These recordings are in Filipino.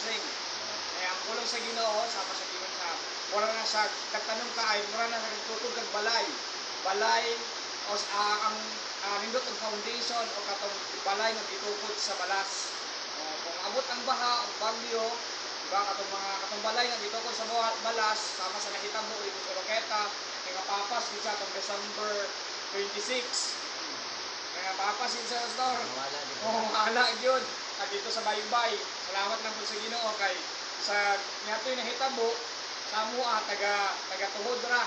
blessing. Ang pulong sa Ginoo sama sa Ginoo sa wala na sa nagtanong ka ay mura na nagtutog kag balay. Balay o ang nindot ang foundation o katong balay nga gitukod sa balas. Kung abot ang baha o bagyo, diba katong balay nga gitukod sa balas sama sa nahitabo dito sa Roqueta, nga papas gid sa tong December 26. Nga papas gid sa store. Wala gyud dito sa Baybay. Salamat lang po sa Ginoo kay sa niyatoy nahitabo sa mua taga tuhod ra.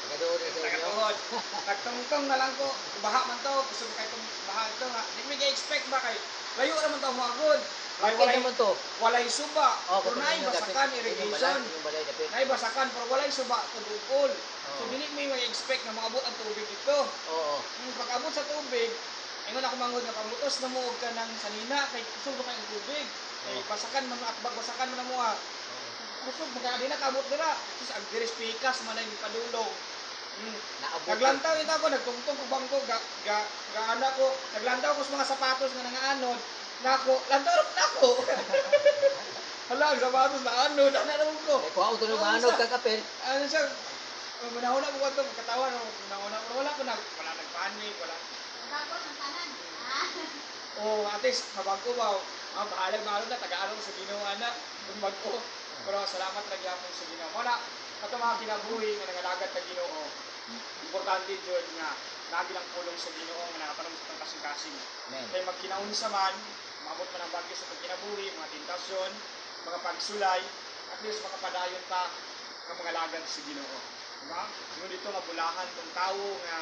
Taga-tuhod. Nagtungtong na lang ko. Baha man to. Gusto ko kayo itong baha ito nga. Hindi mo i-expect ba kay layo naman to mga walay suba. Pero naibasakan irrigation. Naibasakan pero walay suba tubukol. So hindi mo i-expect na maabot ang tubig dito. Pag-abot sa tubig, ingon ako mangod nga pamutos na mo og kanang sanina kay kusog ba kayong tubig. Kay basakan man at bagbasakan man mo ha. Kusog magka di na kabot dira. Sus ang diris pikas man ay padulong. Naglantaw ito ako, nagtungtong ko bangko, gaana ko, naglantaw ko sa mga sapatos nga nangaanod, nako, lantaw na ako. Hala, ang sapatos na anod, naman ko. Kung ako tulong anod kang kapel. Ano siya, manahuna ko ito, magkatawa, wala nagpanik, wala. Bago ng tanan. At least, mabangko ba, bahalag na, taga-araw sa ginawa na, bumagko. Pero salamat lagi ako sa ginawa. Wala, ito mga kinabuhi nga nangalagad na Ginoo, importante dyan nga lagi lang pulong sa Ginoo nga nakatanong sa itong kasing-kasing. Kaya magkinaunsa man, maabot man ang bagyo sa pagkinabuhi, mga tentasyon, mga pagsulay, at least makapadayon ka ng mga lagad sa Ginoo. Diba? Yung dito nga bulahan tong tao nga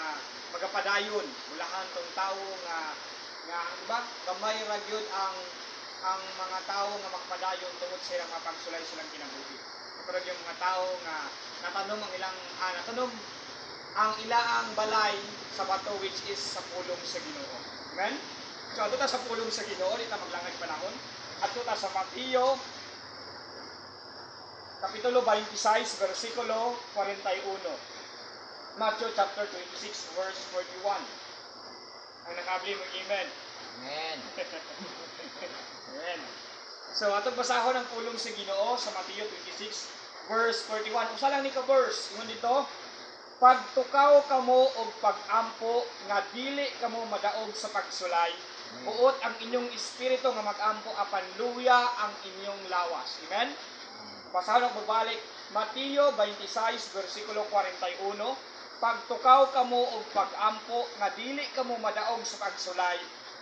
magapadayon, bulahan tong tao nga diba? Gamay ra gyud ang mga tao nga makapadayon tungod sa ilang mga pagsulay silang kinabuhi. Pero yung mga tao nga natanong ang ilaang balay sa bato which is sa pulong sa Ginoo. Amen? So ato ta sa pulong sa Ginoo, dito maglangay panahon. Ato ta sa Mateo Kapitulo 26, versikulo 41. Matthew chapter 26, verse 41. Ang nakabli mo, amen. Amen. Amen. So, atong basahon ang pulong sa Ginoo sa Mateo 26, verse 41. Usa lang ni ka verse. Ingon dito, pagtukaw kamo og pag-ampo nga dili kamo madaog sa pagsulay, buot ang inyong espiritu nga mag-ampo apan luya ang inyong lawas. Amen? Basahon ang magbalik. Mateo 26, versikulo 41. Pagtukaw kamo og pag-ampo nga dili kamo madaog sa pagsulay,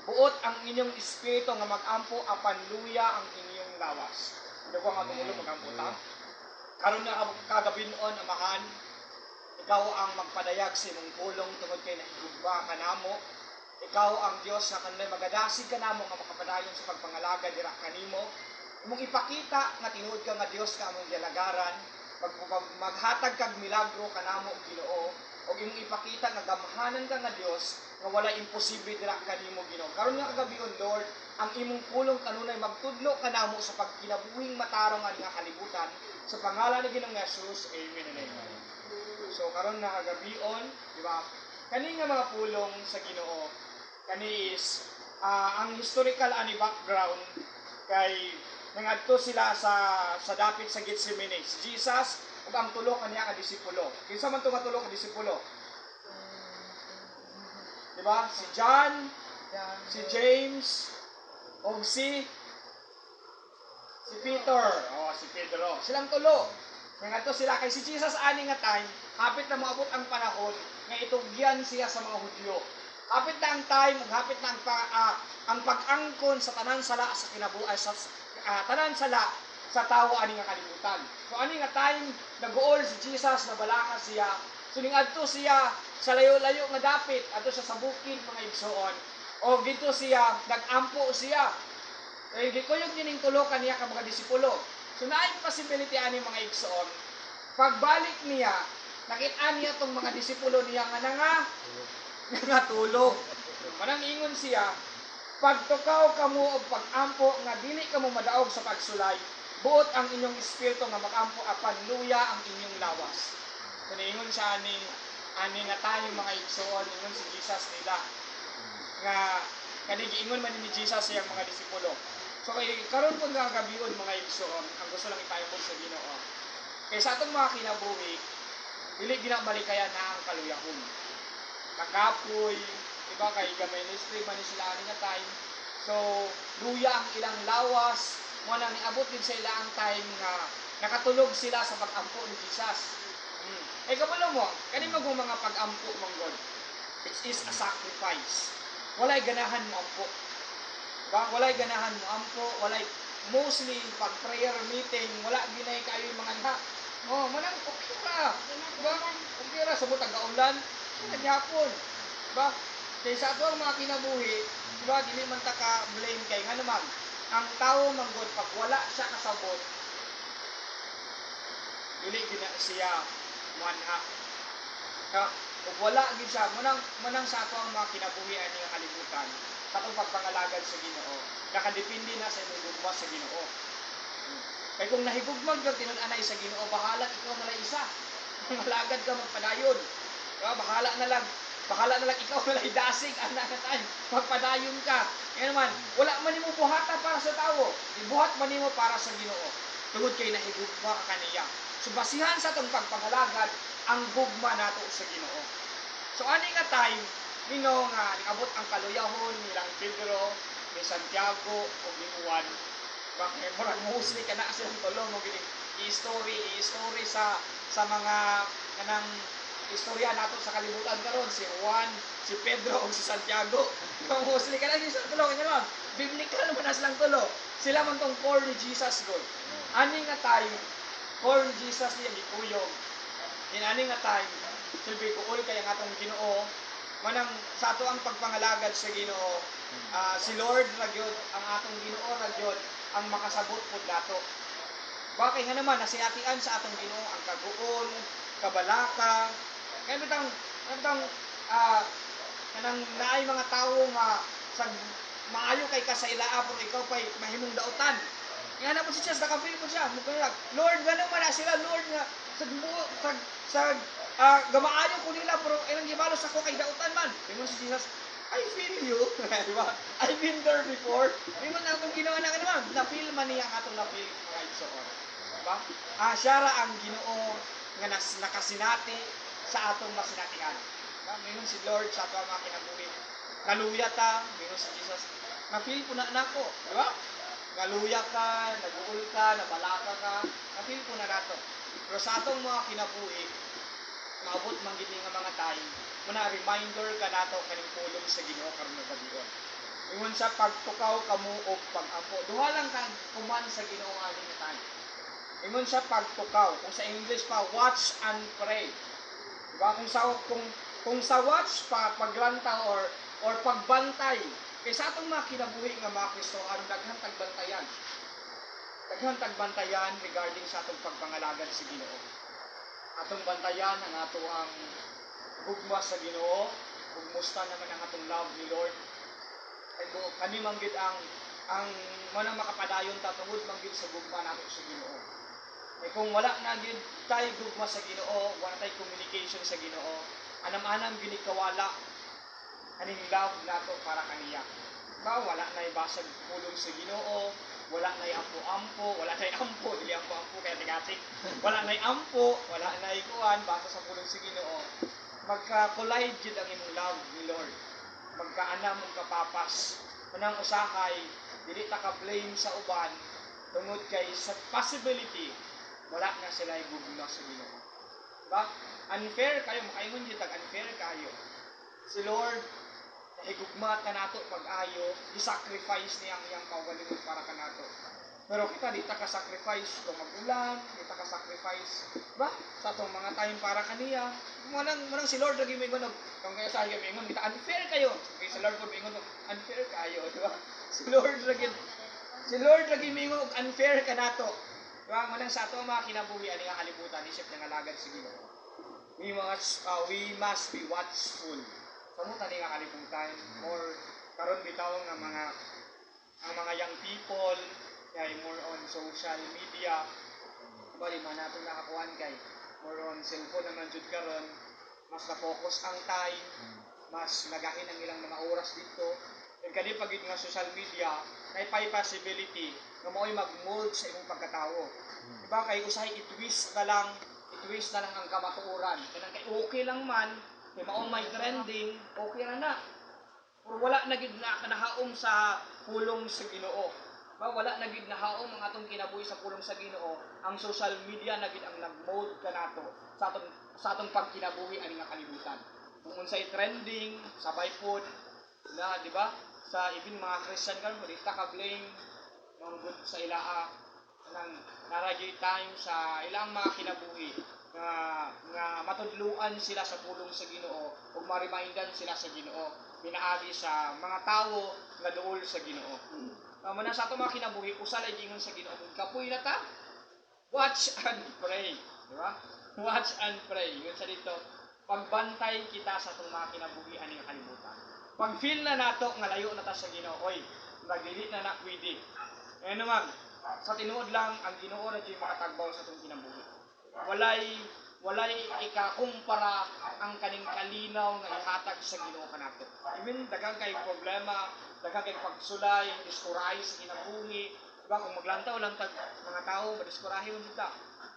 buot ang inyong espiritu nga mag-ampo apan luya ang inyong lawas. Ano ko nga tumulo mag-ampo ta? Karon na kagabinon amahan, ikaw ang magpadayag sa imong pulong tungod kay nahigugma ka namo. Ikaw ang Dios nga kanlay magadasig ka namo nga makapadayon sa pagpangalaga dira kanimo. Imong ipakita nga tinuod ka nga Dios ka among dialagaran, maghatag kag milagro kanamo og Ginoo. O imong ipakita nga gamhanan ka nga Dios nga wala imposible dira kanimo Ginoo. Karon nga kagabion Lord, ang imong pulong kanunay magtudlo kanamo sa pagkinabuhing matarong ani nga kalibutan sa pangalan ni Ginoong Hesus. Amen and amen. So karon nga kagabion, di ba? Kani nga mga pulong sa Ginoo, kani is ang historical ani background kay nangadto sila sa dapit sa Gethsemane. Si Jesus ug ang tulo kaniya ka disipulo. Kinsa man to nga tulo ka disipulo? Di ba? Si John, si James, ug si Peter. Si Pedro. Silang tulo. Nangadto sila kay si Jesus ani nga time, hapit na maabot ang panahon nga itugyan siya sa mga Hudyo. Hapit na ang time, hapit na ang pag-angkon sa tanan sala sa kinabuhi sa tanan sala sa tawo ani nga kalibutan. So ani nga time nag-uol si Jesus na balaka siya. So adto siya sa layo-layo nga dapit adto siya sa bukid mga igsoon. O dito siya nag-ampo siya. Kay gikuyog kining tulo kaniya ka mga disipulo. So naay possibility ani mga igsoon. Pagbalik niya, nakita niya tong mga disipulo niya nga tulog. Manang ingon siya, pagtukaw kamo og pag-ampo nga dili kamo madaog sa pagsulay, buot ang inyong espiritu nga mag-ampo apan luya ang inyong lawas. So ingon siya ani nga tayo mga igsoon, ingon si Jesus nila nga kani giingon man ni Jesus sa mga disipulo. So kay karon pud nga gabion mga igsoon, ang gusto lang ipayo sa Ginoo. Kay sa atong mga kinabuhi, dili ginabalikayan na ang kaluyahon. Kakapoy, iba kay gamay ministry man ni sila ani nga time. So luya ang ilang lawas, mo nang niabot din sa ilang time nga nakatulog sila sa pag-ampo ni Jesus. Eh kabalo mo, kani mo mga pag-ampo mong God. It is a sacrifice. Walay ganahan mo ampo. Diba? Walay ganahan mo ampo, walay mostly pag prayer meeting, wala ginay kayo yung mga ha. Oh, manang okay ra. Diba? Okay ra sa butang gaulan, nagyapon. Diba? Kaya sa ato ang mga kinabuhi, diba, dili man ta ka blame kay nga naman. Ang tao manggod pag wala siya kasabot, dili gina siya manha. Kung wala gid siya, manang sa ato ang mga kinabuhi ani nga kalibutan, sa atong pagpangalagad sa Ginoo, nakadepende na sa imong gugma sa Ginoo. Kay kung nahigugmag ka tinud-anay sa Ginoo, bahala ikaw na lang isa. Malagad ka magpadayon. Diba? Bahala na lang ikaw na lang dasig anak na tayo. Magpadayon ka. Ngayon naman, wala man nimo buhata para sa tao. Ibuhat man nimo para sa Ginoo. Tungod kay nahigugma ka kaniya. So basihan sa atong pagpangalagad ang gugma nato sa Ginoo. So ani nga time nino nga niabot ang kaluyahon nilang Pedro, ni Santiago ug ni Juan. Bakit murag mostly kana silang tulo mo gini i-story sa mga kanang istorya nato sa kalibutan karon si Juan, si Pedro ug si Santiago. Mostly kana sa tulo kanya biblical naman na silang tulo. Sila man tong core ni Jesus God. Ani nga time core ni Jesus niya gikuyog. Ani nga time silbi ko ul kay ang atong Ginoo manang sa ato ang pagpangalagad sa Ginoo. Si Lord ra gyud ang atong Ginoo ra gyud ang makasabot pud dato. Bakit nga naman nasiatian sa atong Ginoo ang kaguol, kabalaka. Kaya bitang kanang naay mga tawo nga sa maayo kay ka sa ilaa pero ikaw pay mahimong dautan. Nga na po si Jesus nakafeel mo siya. Lord ganun man na sila Lord nga sa gamaayo ko nila pero ilang gibalos ako kay dautan man. Ingon si Jesus, I feel you. Diba? I've been there before. Di man akong ginawa na naman. Na-feel man niya atong na-feel mga igsoon. Diba? Siya ra ang Ginoo nga nakasinati sa atong masinatian. Diba? Mingon si Lord sa atong mga kinabuhi. Naluya ta, mingon si Jesus. Na-feel ko na nako. Diba? Naluya ka, naguul ka, nabalaka ka. Na-feel ko na nato. Pero sa atong mga kinabuhi, maabot man gid nga mga time, muna reminder ka nato kaning pulong sa Ginoo karon nga gabion. Ingon sa pagtukaw kamo og pag-ampo. Duha lang ka kuman sa Ginoo ani nga time. Ingon sa pagtukaw, kung sa English pa watch and pray. Diba? Kung sa watch pa paglanta or pagbantay, kay sa atong mga kinabuhi nga mga Kristohan daghang tagbantayan. Daghang tagbantayan regarding sa atong pagpangalagad sa Ginoo. Atong bantayan ang ato ang gugma sa Ginoo, ug musta naman ang atong love ni Lord. Ay kani man gid ang manang makapadayon ta tungod man gid sa gugma nato sa Ginoo. Ay kung wala na gid tay gugma sa Ginoo, wala tay communication sa Ginoo, anam-anam gid kawala aning love nato para kaniya. Wala na ibasag pulong sa Ginoo, wala na ampo-ampo, wala na ampo, dili ampo-ampo kaya negatik. Wala na ampo, wala na ikuan basta sa pulong sa Ginoo. Magka-collide jud ang imong love ni Lord. Magkaanam og kapapas. Manang usahay, dili ta ka blame sa uban tungod kay sa possibility wala na sila igugma sa Ginoo. Diba? Unfair kayo, makaingon jud tag unfair kayo. Si Lord higugma ka nato pag-ayo, i-sacrifice niya ang iyang kaugalingon para kanato. Pero kita di ta ka-sacrifice kung mag-ulan, di ta ka-sacrifice, ba? Sa atong mga time para kaniya. Manang si Lord lagi mingon kung kaya sa iyo mingon kita unfair kayo. Kay si Lord ko mingon unfair kayo, di ba? Si Lord lagi mingon unfair ka nato. Di ba? Manang sa atong mga kinabuhi ani nga kalibutan isip nga alagad sa Ginoo. We must be watchful. Kamo tani nga kalibutan or karon bitaw nga ang mga young people kay more on social media bali man nato nakakuan kay more on cellphone naman jud karon mas na-focus ang time mas nagahin ang ilang mga oras dito and kani pagid nga social media pay possibility nga mao'y mag-mold sa imong pagkatao. Diba kay usahay i-twist na lang ang kamatuoran. Kanang kay okay lang man, kay maong may trending, okay ra na. Pero wala na gid na kanahaom sa pulong sa Ginoo. Ba wala na gid nahaom ang atong kinabuhi sa pulong sa Ginoo. Ang social media na gid ang nag-mold kanato sa atong pagkinabuhi ani nga kalibutan. Kung unsay trending, sabay pod na, di ba? Sa even mga Christian karon, dita ka blame good sa ilaa nang naragay time sa ilang mga kinabuhi nga matudluan sila sa pulong sa Ginoo ug ma-remindan sila sa Ginoo pinaagi sa mga tawo nga duol sa Ginoo. Muna sa ato mga kinabuhi usa lay gingon sa Ginoo kapoy na ta. Watch and pray, di ba? Watch and pray. Yun sa dito, pagbantay kita sa itong mga kinabuhian ng kalibutan. Pag feel na nato nga layo na ta sa Ginoo, oy, magdili na pwede. Eh naman, sa tinuod lang ang Ginoo na diyo makatagbaw sa itong kinabuhi. Walay ikakumpara ang kaning kalinaw nga ihatag sa Ginoo kanato. Even daghang kay problema, daghang kay pagsulay, diskuray sa kinabuhi, diba? Kung maglantaw lang tag mga tao, madiskurahe mo kita.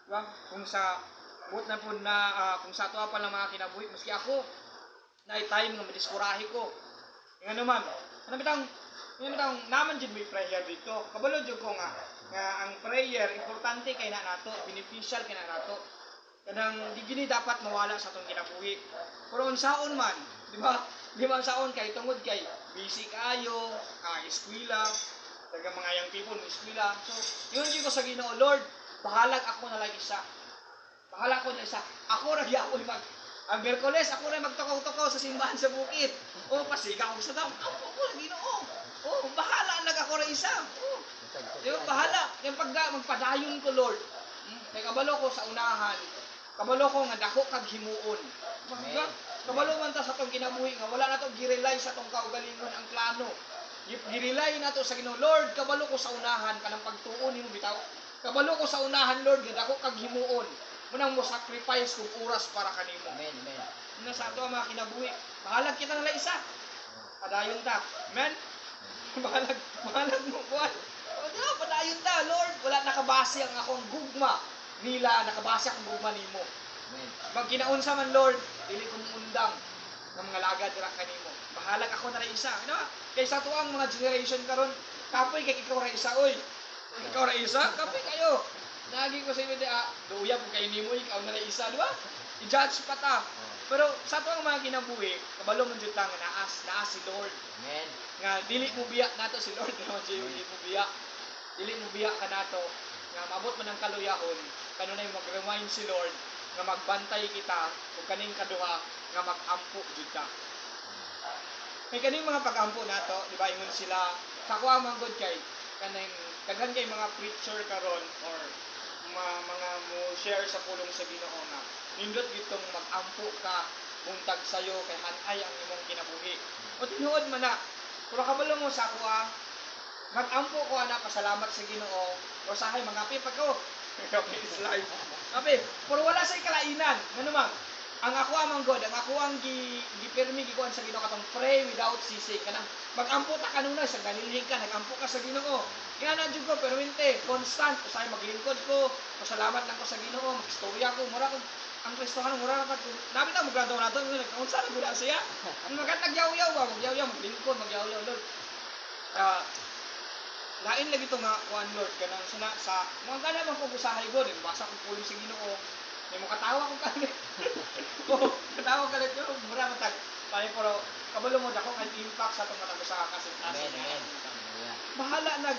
Diba? Kung sa buot na po na kung sa tuwa pa lang mga kinabuhi, maski ako na time nga madiskurahe ko. Nga naman, ano bitang naman jud may prayer dito. Kabalo jud ko nga ang prayer importante kay na nato, beneficial kay na nato. Kanang di gini dapat mawala sa atong kinabuhi. Pero unsaon man, di ba? Di man saon kay tungod kay busy kayo, eskwela, taga mga young people mo eskwela. So, yun ko sa Ginoo, Lord, bahalag ako na lang isa. Bahala ko na isa. Ako ra gyapon ang Miyerkules ako ra magtukaw-tukaw sa simbahan sa bukid. Oh, pasigaw sa daw. Ako ra Ginoo. Oh, bahala nag ako ra isa. Oh. Yung bahala, yung magpadayon ko, Lord. Kay kabalo ko sa unahan. Kabalo ko nga dako kag himuon. Kabalo man ta sa tong kinabuhi nga wala na to girelay sa tong kaugalingon ang plano. Girelay na to sa Ginoo. Lord, kabalo ko sa unahan kanang pagtuon nimo bitaw. Kabalo ko sa unahan, Lord, nga dako kag himuon. Munang mo sacrifice kung oras para kanimo. Amen, amen. Ina sa ato mga kinabuhi. Bahalag kita na isa. Padayon ta. Amen. Bahalag mo kuan. Padayon ta, Lord. Wala nakabase ang akong gugma nila, nakabase akong gugma nimo. Amen. Pag kinaunsa man, Lord, dili ko undang ng mga lagad dira kanimo. Bahalag ako na isa. Ano? Kay sa tuang mga generation karon, kapoy kay ikaw ra isa oy. Ikaw ra isa, kapoy kayo. Nagi ko sa inyo luya po kayo nimo, ikaw na isa, di ba? I-judge pa ta. Pero sa ito ang mga kinabuhi, kabalo mo dyan nga naas si Lord. Amen. Nga, dili mo biyak nato si Lord, dili mo biyak. Dili mo biyak ka nato, nga maabot mo ng kaluyahon, kanunay mag-remind si Lord, nga magbantay kita, kung kaning kaduha, nga mag-ampo dyan ka. May kaning mga pag-ampo nato, di ba, ingon sila, sa kuha mga good kay, kanang, daghan kay mga preacher karon or mga mo share sa pulong sa Ginoo nga nindot gitong mag-ampo ka buntag sayo kay hanay ang imong kinabuhi. O tinuod man na, pero kabalo mo sa kuha, mag-ampo ko ana pasalamat sa Ginoo. O sahay mangapi pag ko. Okay, is life. Ape, pero wala say kalainan. Nganumang ang ako amang God, ang ako ang gipirmi gikuan sa Ginoo katong pray without ceasing. Kanang mag-ampo ta kanunay sa galilin ka, nag-ampo ka sa Ginoo. Kaya na jud ko permente, constant usay maglingkod ko, pasalamat lang ko sa Ginoo, magistorya ko, mura ko ang Kristohan mura pa ko. Nabi ta mo grado nato, unsa na gud siya? Ang magatagyaw-yaw ba, magyaw-yaw, maglingkod, magyaw-yaw Lord. Lain lagi to nga kuan Lord kanang sa mga kana man ko usahay God, basa ko pulong sa Ginoo. May mo katawa ko kanit. Katawa ka rin yun. Mura matag. Pero kabalo mo dako ang impact sa itong matag sa kasintasan. Amen. Bahala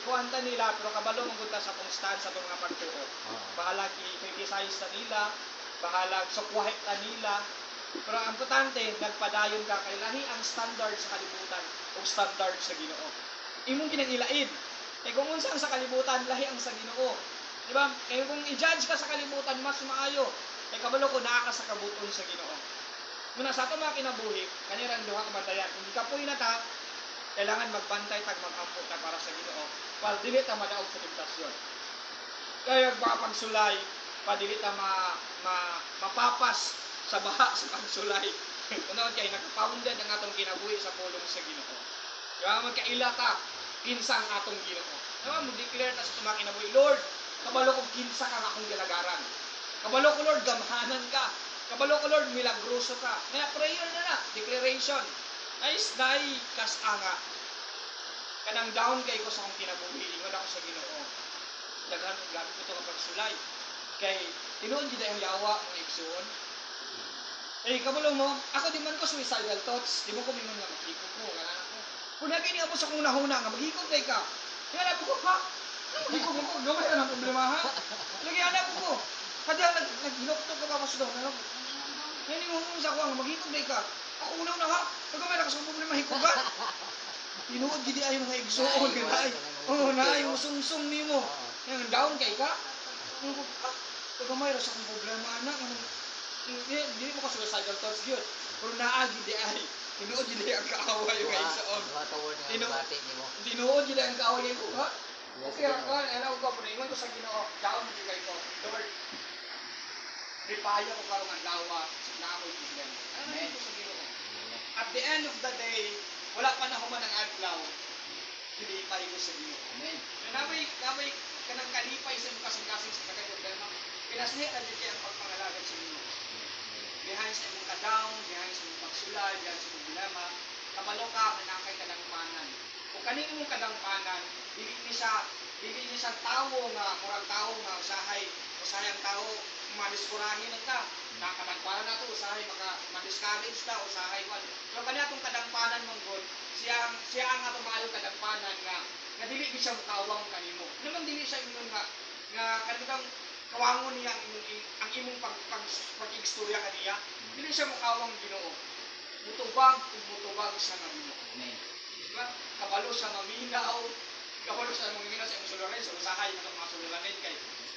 kuhanta nila pero kabalo mo gunta sa itong stand sa itong mga pagtuo. Bahala i-criticize na nila. Bahala sukwahit na nila. Pero ang importante, nagpadayon ka kay lahi ang standard sa kalibutan o standard sa Ginoo. Imong kinangilaid. Kaya kung unsa sa kalibutan, lahi ang sa Ginoo. Diba? Kaya kung i-judge ka sa kalibutan, mas maayo. Kaya kabalo ko, naa ka sa kabuton sa Ginoo. Muna sa ito mga kinabuhi, kanirang duha kabantayan. Kung ikapoy na ta, kailangan magbantay tag mag-ampo ta para sa Ginoo. Para dili ta madaog sa temptasyon. Kaya pagsulay, para dili ta mapapas sa baha sa pagsulay. Kunaon kay nagpapaundan ang atong kinabuhi sa pulong sa Ginoo. Kaya magkaila ta, kinsa ang atong Ginoo. Diba, mo-declare ta sa itong mga kinabuhi, Lord, kabalo ko kinsa ka nga akong ginagaran. Kabalo ko, Lord, gamhanan ka. Kabalo ko, Lord, milagroso ka. Kaya prayer na, declaration. Nice, nay, kasanga. Kanang down kay ko sa akong kinabuhi, ingon ako sa Ginoo. Daghan ko gabi ko ito nga pagsulay. Kay, tinuon gid ang yawa, mga igsoon. Eh, kabalo mo, ako di man ko suicidal thoughts, di mo ko mingon nga maghikog ko, wala na ko. Kung naging ako sa kong nahuna nga, maghikog kay ka. Kaya alam ko, ha? Maghikog mo ko, gamay na ng problema, ha? Lagi alam ko. Kaya naghinoktok ko pa masudaw, ano? Yan yung sa ko, maghikog kay ka. Ako unaw na, ha? Gamay na ka sa problema, hikogan. Tinuod gidi ay mga igsoon, gani. Oo, na ay usungsong nimo. Yang down kay ka. Gamay ra sa kong problema, anak. Hindi mo ko suicidal thoughts yun. Pero naagi di ay. Tinuod gid ang kaaway yung igsoon. Tinuod gid ang kaaway ko, ha? Okay, rakan, ana ko pero ingon ko sa Ginoo, down gid kay ko. Lord, ripaya ko karong adlaw sa nakoy problem. Amen ko sa Ginoo. At the end of the day, wala pa na human ang adlaw. Hilipay ko sa Ginoo. Amen. Namay kanang kalipay sa kasing-kasing sa kay problema. Pinasniya ka dito ang pagpangalagad sa Ginoo. Behind sa imong ka-down, behind sa imong pagsulay, behind sa problema, kabalo ka nga nakay kadangpanan. Kung kaning imong kadangpanan, dili ni sa tawo nga murag tawo nga usahay ang tawo madiskurahin ta. Nakadangpanan nato usahay ma-discourage ta usahay kwan. Pero kani atong kadangpanan mong God, siya ang atong maayo kadangpanan nga dili gid siya mukawang kanimo. Naman dili siya ingon nga kanang kawangon niya ang imong pag-igstorya kaniya. Dili siya mukawang Ginoo. Mutubag siya nga Ginoo. Amen. Diba? Kabalo siya maminaw. Kabalo siya maminaw sa imong suluran sa usahay sa mga suluran kay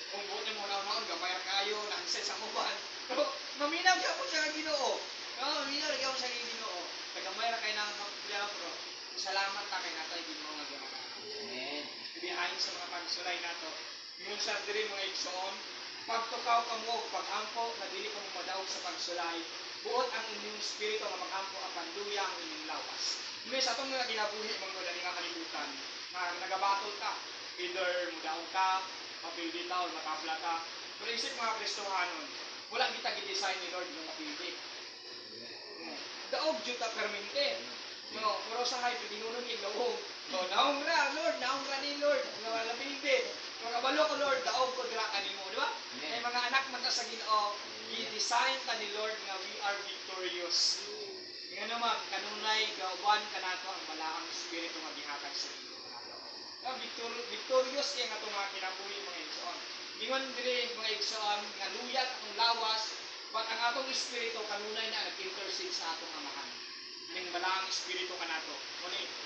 kung buti mo naman gamay kayo nangset sa muban. Pero maminaw siya po siya nga Ginoo. Maminaw siya sa Ginoo. Tagamay ra kay nang problema pero salamat ta kay natay Ginoo nga ginagawa. Amen. Behind sa mga pagsulay nato. Yung sa diri mga igsoon, pagtukaw ka mo, pag-ampo, na dili ka mo madaog sa pagsulay, buot ang inyong spirito nga mag-ampo apan luya ang inyong lawas. May sa itong mga kinabuhi, mga dali nga kalibutan, na nagabatol ka, either mudaog ka, mapildi ka, o matabla ka. Pero isip mga Kristohanon, wala kita gidesign ni Lord yung mapildi. Daog juta permente. No, pero sa hay pinunod ni Lord. No, naong ra ni Lord. No, lapildi. Mga kabalo ko Lord, daog ko dira kanimo, di ba? May mga anak man ta sa Ginoo, i-design ta ni Lord nga we are victorious. Nga naman kanunay gawan kanato ang balaang espiritu nga gihatag sa Ginoo kanato. Victorious kay nga ato mga kinabuhi mga igsoon. Ingon diri mga igsoon nga luyag akong lawas, but ang atong espiritu kanunay na nag-intercede sa atong amahan. Ning balaang espiritu kanato.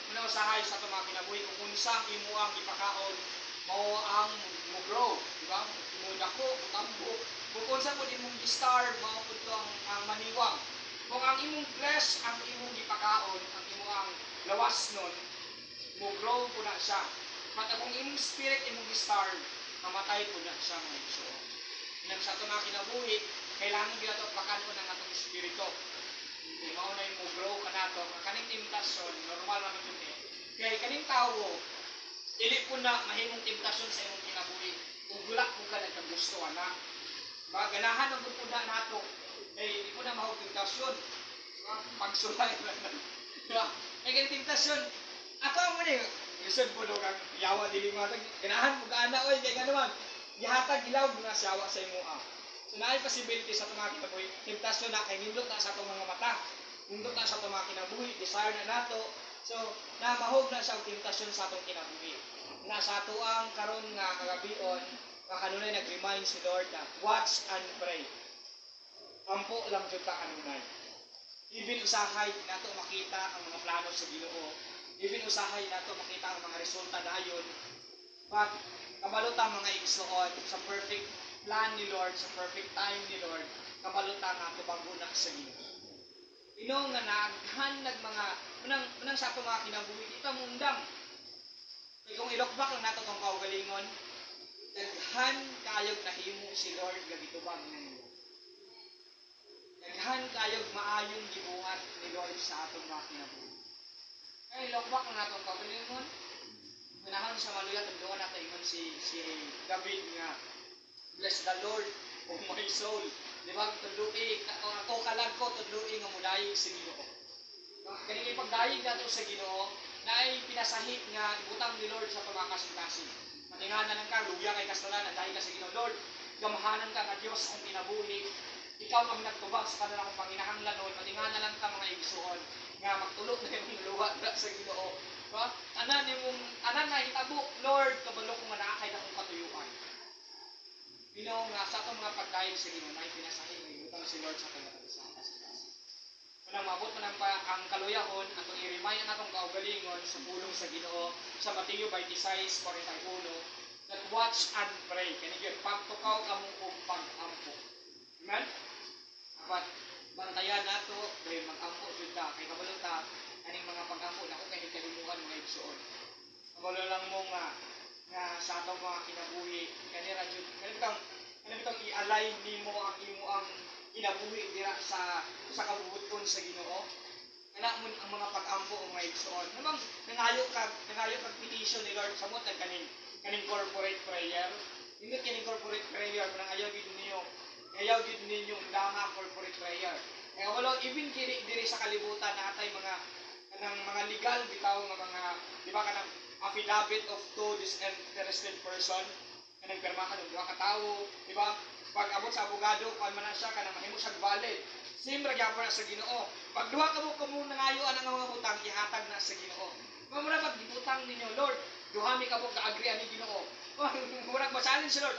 Muna usahay sa atong mga kinabuhi kung unsang imuang ipakaon mao ang mo-grow, di ba? Mudako, tambok. Kung unsa mo imong i-starve, mao pud ang maniwang. Kung ang imong flesh ang imong ipakaon, ang imong lawas nun, mo-grow po na siya. But kung imong spirit imong i-starve, mamatay po na siya mga igsoon. Nang sa ito mga kinabuhi, kailangan kita ito pakanon ng atong espiritu. Mao na yung mo-grow ka na ito. Kaning temptasyon, normal naman yun eh. Kaya kaning tao, dili po na mahimong temptasyon sa imong kinabuhi. Ugula po ka nagkagusto, anak. Ganahan ang po na nato. Eh, di po na mahog temptasyon. Pagsulay na. Eh, ganyan temptasyon. Ako ang muna yung isod po kang yawa dili mo. Ganahan mo ka, anak. Oy, kaya nga naman. Gihatag ilaw na siyawa sa imo. So, naay possibility sa itong mga kinabuhi. Temptasyon na kay nindot na sa itong mga mata. Nindot na sa itong mga kinabuhi. Desire na nato. So, namahog na siya ang temptasyon sa atong kinabuhi. Nasa ato ang karon nga kagabion, kanunay nag-remind si Lord na watch and pray. Ampo lang jud ta kanunay. Even usahay nato makita ang mga plano sa Ginoo. Even usahay nato makita ang mga resulta dayon. But kabalota mga igsoon sa perfect plan ni Lord, sa perfect time ni Lord, kabalota nga tubangon na sa Ginoo. Inong nga naghanag mga unang sa ato mga kinabuhi kita mundang. Kaya kung ilokbak lang nato tong kaugalingon, daghan kayog nahimo si Lord nga gitubag ninyo. Daghan kayog maayong gibuhat ni Lord sa atong mga kinabuhi. Ay, logbak na natong kaugalingon. Ganahan sa maluya, tagdoon nato ingon si David nga, bless the Lord, O my soul. Di ba? Tudluin, ako kalag ko, tudluin nga mudayig sa Ginoo. Kani ipagdayig nato sa Ginoo, na ay pinasahit nga ibutang ni Lord sa pagkakasintasin. Matinganan ka, luya kay kasalanan, dahil ka sa Ginoo. Lord, gamahanan ka nga Diyos ang kinabuhi. Ikaw ang nagtubag sa kanila kong panginahanglan, Lord. Matinganan lang ka mga igsuon, nga magtulog na yung luwa sa Ginoo. Diba? Anan na hitabo, Lord, kabalo ko nga naakay na kong katuyuan. Ginoo nga sa atong mga pagdayeg sa Ginoo na ipinasahin nga ibutang si Lord sa kanila sa kasalanan. Unang mabot man ang kaluyahon, atong i-remind ang atong kaugalingon sa pulong sa Ginoo sa Mateo 26:41 that watch and pray. Kani gyud pagtukaw kamo og pag-ampo. Amen? Dapat bantayan nato dahil mag-ampo jud ta kay kabalo ta aning mga pag-ampo nako kay kahimuan mga igsuon. Kabalo lang mo nga sa atong mga kinabuhi kanira jud kanitang i-align nimo ang imo ang kinabuhi dira sa kabubuton sa Ginoo. Kana mo ang mga pag-ampo o mga igsuon. Namang nangayo kag petition ni Lord sa mo kaning corporate prayer. Hindi kaning corporate prayer nang ayaw gid ninyo undanga corporate prayer. Kaya wala even diri sa kalibutan na atay mga legal bitaw nga mga di ba kanang affidavit of two disinterested person kanang pirma ka duha ka tawo, di ba? Pag abot sa abogado, kuan man na siya kanang mahimo siya valid. Same ra gyapon na sa Ginoo. Pag duha ka mo nangayoan ang mga butang ihatag na sa Ginoo. Mura pag gibutang ninyo, Lord, duha mi ka mo ka-agree ani Ginoo. Murag masalin si Lord,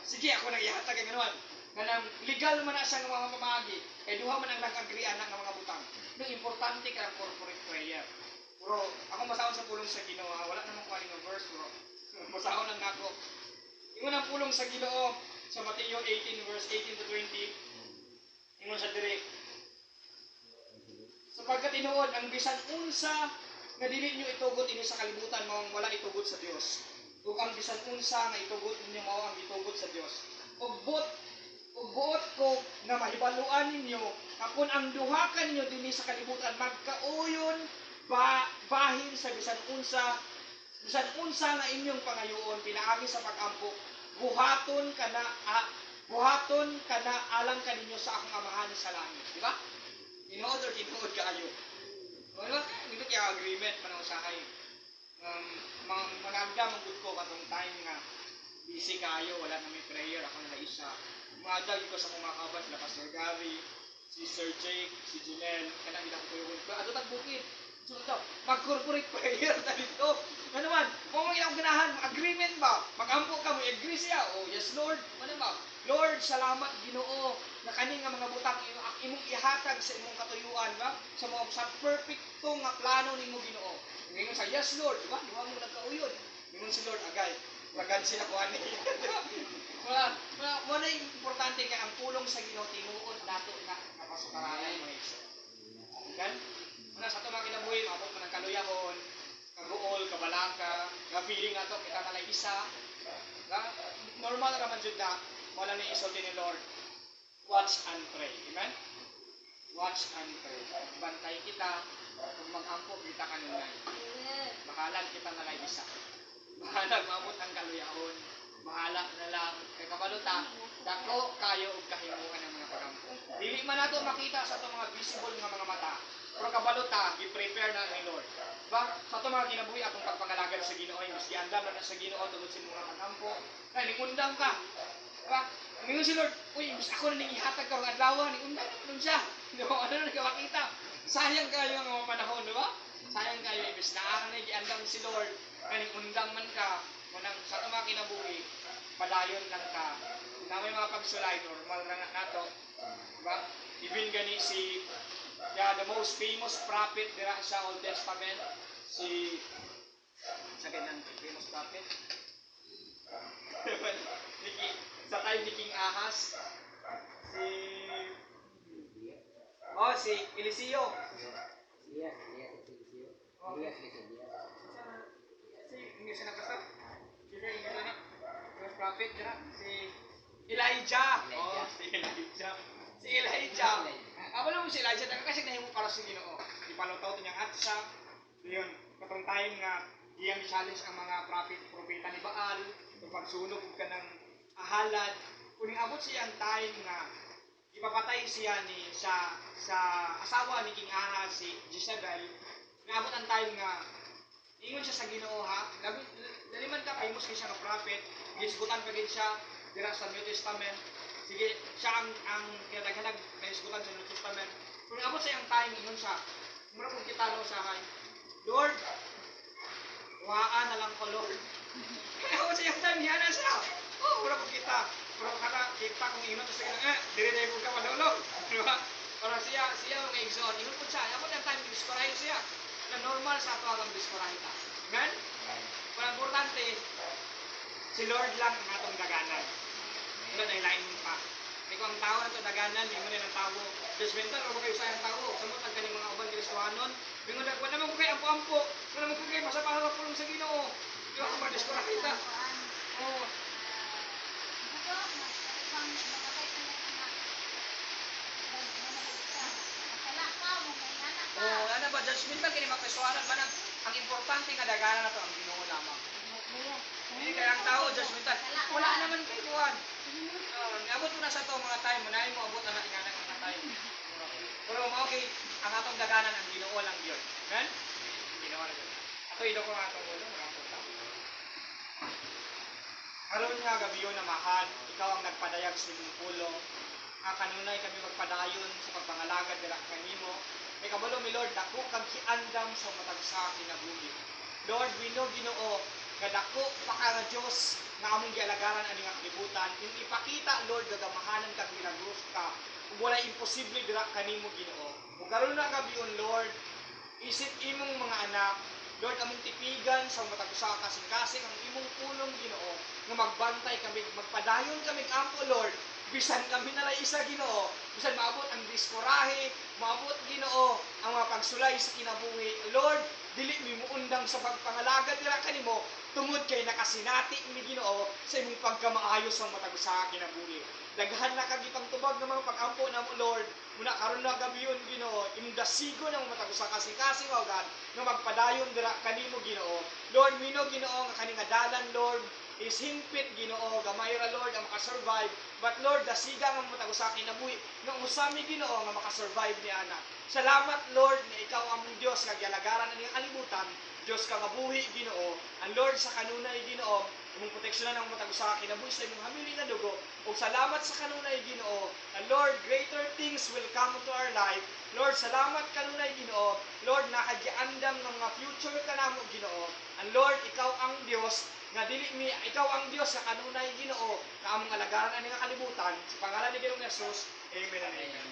sige ako nang ihatag ang ganon. Ganang legal man na siya ng mga pamagi, kay duha man ang nag-agree anak ng mga butang. No importante ka ang corporate prayer. Bro, ako masahon sa pulong sa Ginoo, wala namang kuan nga verse, bro. Masahon lang nako. Ingon ang pulong sa Ginoo sa Mateo 18:18-20. Ingon sa diri. Sapagkat tinuod ang bisan unsa nga dili nyo itugot ini sa kalibutan mao wala itugot sa Dios. Ug ang bisan unsa nga itugot ninyo mao ang itugot sa Dios. Ug buot ko nga mahibaluan ninyo kapon ang duha ka ninyo dinhi sa kalibutan magkauyon bahin sa bisan unsa nga inyong pangayoon pinaagi sa pag-ampo buhaton kana alang kaninyo sa akong amahan sa langit, di ba? Tinuod kaayo. Wala dito kaya agreement manausahay. Managda magud ko katong time nga busy kaayo wala na may prayer ako na isa. Umadag ko sa mga kabas na Pastor Gary, si Sir Jake, si Janelle, kanang ilang ko yung ato tag bukid. So ito, mag-corporate prayer ta dito. Ano man, kung mga ilang ganahan, agreement ba? Mag-ampo ka mo, agree siya. Oh, yes Lord. Ano ba? Lord, salamat Ginoo na kani nga mga butang imong ihatag sa imong katuyuan ba? Sa perfecto nga plano nimo Ginoo. Ingon sa yes Lord, di ba? Di ba mo nagkauyod? Ingon si Lord agay. Magad sila ko ani. Wala importante kay ang pulong sa Ginoo tinuod nato na napasukaranan mo iso. Okay? Muna sa ito mga kinabuhi, mabot mo ng kaluyahon, kaguol, kabalaka, nga feeling nato kita na isa. Normal naman dyan na, wala na isulti ni Lord. Watch and pray. Amen? Watch and pray. Bantay kita, kung mag-ampo kita kanunay. Bahalag kita na isa. Bahalag mabot ang kaluyahon. Bahala na lang. Kay kabaluta, dako kayo og kahimuan ng mga pagampo. Dili man nato makita sa itong mga visible nga mga mata. Pero kabaluta, i-prepare na ni Lord. Diba? Sa itong mga kinabuhi, akong pagpangalagan sa Ginoo, mas giandam na sa Ginoo, tungod sa mga pagampo. Kaya, ningundang ka. Diba? Ngayon si Lord, uy, mas ako na nang ihatag ka ang adlaw, ningundang na siya. Diba? Ano na nagkakita? Sayang kayo ang mga panahon, diba? Sayang kayo, ibis na ang giandam si Lord. Kaya, ningundang man ka, munang sa itong mga kinabuhi, padayon lang ka. Na may mga pagsulay, normal na nato. Diba? Even gani si the most famous prophet dira sa Old Testament, si sa ganang famous prophet sa time ni King Ahaz, si Eliseo. Hindi siya nakasap. Famous prophet dira si Elijah. Si Elijah. Wala mo si Elijah, kasi nahimo para sa Ginoo. Ipalutaw to niyang atsa, Yun, katong time nga iyang challenge ang mga propeta ni Baal, kung pagsunog ka ng ahalad, kung abot siya ang time nga ipapatay siya sa asawa ni King Ahaz, si Jezebel, naabot ang time nga ingon siya sa Ginoo ha, dali man ka famous kay siya nga prophet, gisgutan pa gid siya dira sa New Testament. Sige, siya ang kinadaghanag na isgutan sa New Testament. Kung abot siya ang time ingon siya, mura kung kita no sa Lord, waan na lang ko, Lord. Kaya ako sa iyong time, hiyana siya. Oh, mura ko kita. Pero kada kita kung ingat sa iyong, dire-dire ko ka madulog. Diba? Para siya mga exon. Ingat po siya. Ako yung time, biskorahin siya. Na normal sa ito ang biskorahin ka. Amen? Pero importante, si Lord lang ang atong daganan. Wala na ilain mo pa. Ikaw ang tao na ito, daganan, di mo na ng tao. Judgmental, o kayo sayang tao. Samot ang kaning mga ubang Kristohanon. Bingon na, wala naman ko kayo ampo-ampo. Wala naman ko kayo masapang sa pulong sa Ginoo. Di ba, kumadiskura kita. Oo. Oo, ano ba, judgmental, kini mga Kristohanon ba ang importante nga daganan na ito, ang Ginoo lamang. Hindi kaya ang tao, judgmental. Wala naman kayo kuhan. Abot mo na sa to mga time, manahin mo abot na nga ng mga time. Pero okay, ang atong daganan ang Ginoo lang yun. Amen? Ginoo lang yun. Ato ilo ko nga atong ulo, mga puta. Karon nga gabi yun na mahal, ikaw ang nagpadayag sa inyong pulong. Kanunay kami magpadayon sa pagpangalagad dira kanimo. May kabalo mi Lord, dako kag giandam sa matag sa kinabuhi. Lord, we know Ginoo, kadako pa ka nga Dios nga among gialagaran ani nga kalibutan. Yung ipakita Lord gagamahanan kag milagros ka. Ug wala imposible dira kanimo Ginoo. Ug karon na gabiyon Lord, isip imong mga anak, Lord among tipigan sa matag usa ka kasing-kasing ang imong pulong Ginoo nga magbantay kami, magpadayon kami ampo Lord. Bisan kami nalay isa Ginoo, bisan maabot ang diskorahe, maabot Ginoo ang mga pagsulay sa kinabuhi. Lord, dili mi muundang sa pagpangalagad dira kanimo tungod kay nakasinati mi Ginoo sa imong pagkamaayo sa matag usa ka kinabuhi. Daghan na kag ipang tubag nga mga pag-ampo namo Lord. Muna karon na gabiyon Ginoo, imong dasigo ng matag usa kasing-kasing o God nga magpadayon dira kanimo Ginoo. Lord, we know Ginoo nga kani nga dalan Lord is hingpit Ginoo, gamay ra Lord ang makasurvive. But Lord, dasiga nga matag usa ka kinabuhi nga usami Ginoo nga makasurvive ni anak. Salamat Lord nga ikaw among Dios nga gialagaran ani nga kalibutan. Diyos ka mabuhi Ginoo. Ang Lord sa kanunay Ginoo, imong proteksyonan ang matag usa ka kinabuhi sa imong hamili nga dugo. Ug salamat sa kanunay Ginoo. And Lord, greater things will come to our life. Lord, salamat kanunay Ginoo. Lord, nakagiandam ng mga future kanamo Ginoo. And Lord, ikaw ang Dios nga dili mi ikaw ang Dios sa kanunay Ginoo nga among alagaran ani nga kalibutan. Sa pangalan ni Ginoong Hesus. Amen and amen.